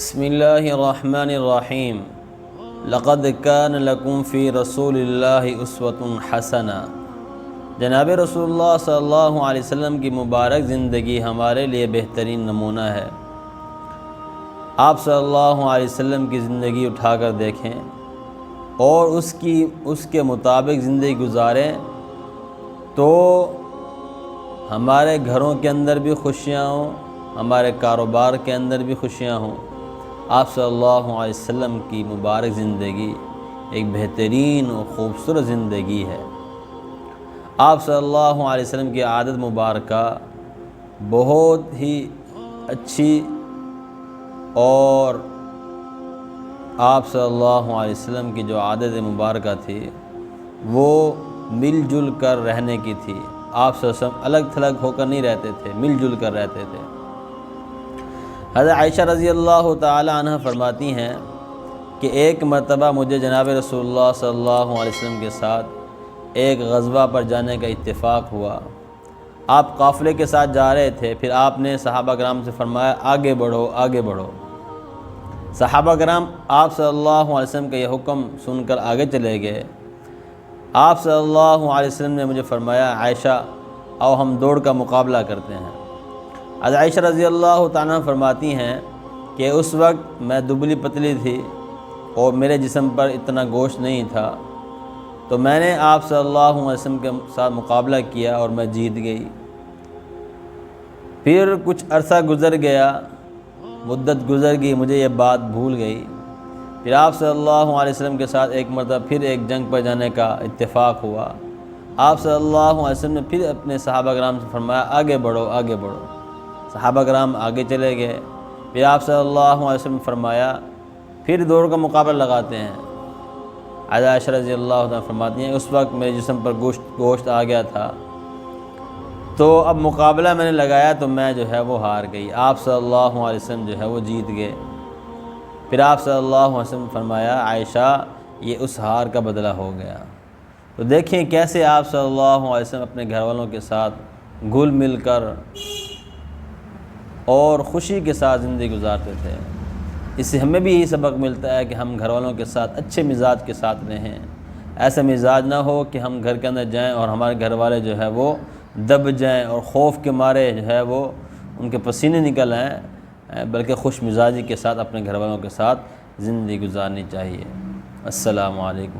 بسم اللہ الرحمن الرحیم لقد کان لکم فی رسول اللہ اسوۃ حسنہ۔ جناب رسول اللہ صلی اللہ علیہ وسلم کی مبارک زندگی ہمارے لیے بہترین نمونہ ہے۔ آپ صلی اللہ علیہ وسلم کی زندگی اٹھا کر دیکھیں اور اس کے مطابق زندگی گزاریں تو ہمارے گھروں کے اندر بھی خوشیاں ہوں، ہمارے کاروبار کے اندر بھی خوشیاں ہوں۔ آپ صلی اللہ علیہ وسلم کی مبارک زندگی ایک بہترین اور خوبصورت زندگی ہے۔ آپ صلی اللہ علیہ وسلم کی عادت مبارکہ بہت ہی اچھی، اور آپ صلی اللہ علیہ وسلم کی جو عادت مبارکہ تھی وہ مل جل کر رہنے کی تھی۔ آپ صلی اللہ علیہ وسلم الگ تھلگ ہو کر نہیں رہتے تھے، مل جل کر رہتے تھے۔ حضرت عائشہ رضی اللہ تعالی عنہ فرماتی ہیں کہ ایک مرتبہ مجھے جناب رسول اللہ صلی اللہ علیہ وسلم کے ساتھ ایک غزوہ پر جانے کا اتفاق ہوا۔ آپ قافلے کے ساتھ جا رہے تھے، پھر آپ نے صحابہ کرام سے فرمایا آگے بڑھو آگے بڑھو۔ صحابہ کرام آپ صلی اللہ علیہ وسلم کا یہ حکم سن کر آگے چلے گئے۔ آپ صلی اللہ علیہ وسلم نے مجھے فرمایا عائشہ آؤ ہم دوڑ کا مقابلہ کرتے ہیں۔ حضرت عائشہ رضی اللہ تعالیٰ فرماتی ہیں کہ اس وقت میں دبلی پتلی تھی اور میرے جسم پر اتنا گوشت نہیں تھا، تو میں نے آپ صلی اللہ علیہ وسلم کے ساتھ مقابلہ کیا اور میں جیت گئی۔ پھر کچھ عرصہ گزر گیا، مدت گزر گئی، مجھے یہ بات بھول گئی۔ پھر آپ صلی اللہ علیہ وسلم کے ساتھ ایک مرتبہ پھر ایک جنگ پر جانے کا اتفاق ہوا۔ آپ صلی اللہ علیہ وسلم نے پھر اپنے صحابہ کرام سے فرمایا آگے بڑھو آگے بڑھو۔ صحابہ کرام آگے چلے گئے۔ پھر آپ صلی اللہ علیہ وسلم نے فرمایا پھر دوڑ کا مقابلہ لگاتے ہیں۔ حضرت عائشہ رضی اللہ عنہ فرماتی ہیں اس وقت میرے جسم پر گوشت آ گیا تھا، تو اب مقابلہ میں نے لگایا تو میں جو ہے وہ ہار گئی۔ آپ صلی اللہ علیہ وسلم جو ہے وہ جیت گئے۔ پھر آپ صلی اللہ علیہ وسلم نے فرمایا عائشہ یہ اس ہار کا بدلہ ہو گیا۔ تو دیکھیں کیسے آپ صلی اللہ علیہ وسلم اپنے گھر والوں کے ساتھ گھل مل کر اور خوشی کے ساتھ زندگی گزارتے تھے۔ اس سے ہمیں بھی یہی سبق ملتا ہے کہ ہم گھر والوں کے ساتھ اچھے مزاج کے ساتھ رہیں۔ ایسا مزاج نہ ہو کہ ہم گھر کے اندر جائیں اور ہمارے گھر والے جو ہے وہ دب جائیں اور خوف کے مارے جو ہے وہ ان کے پسینے نکل آئیں، بلکہ خوش مزاجی کے ساتھ اپنے گھر والوں کے ساتھ زندگی گزارنی چاہیے۔ السلام علیکم۔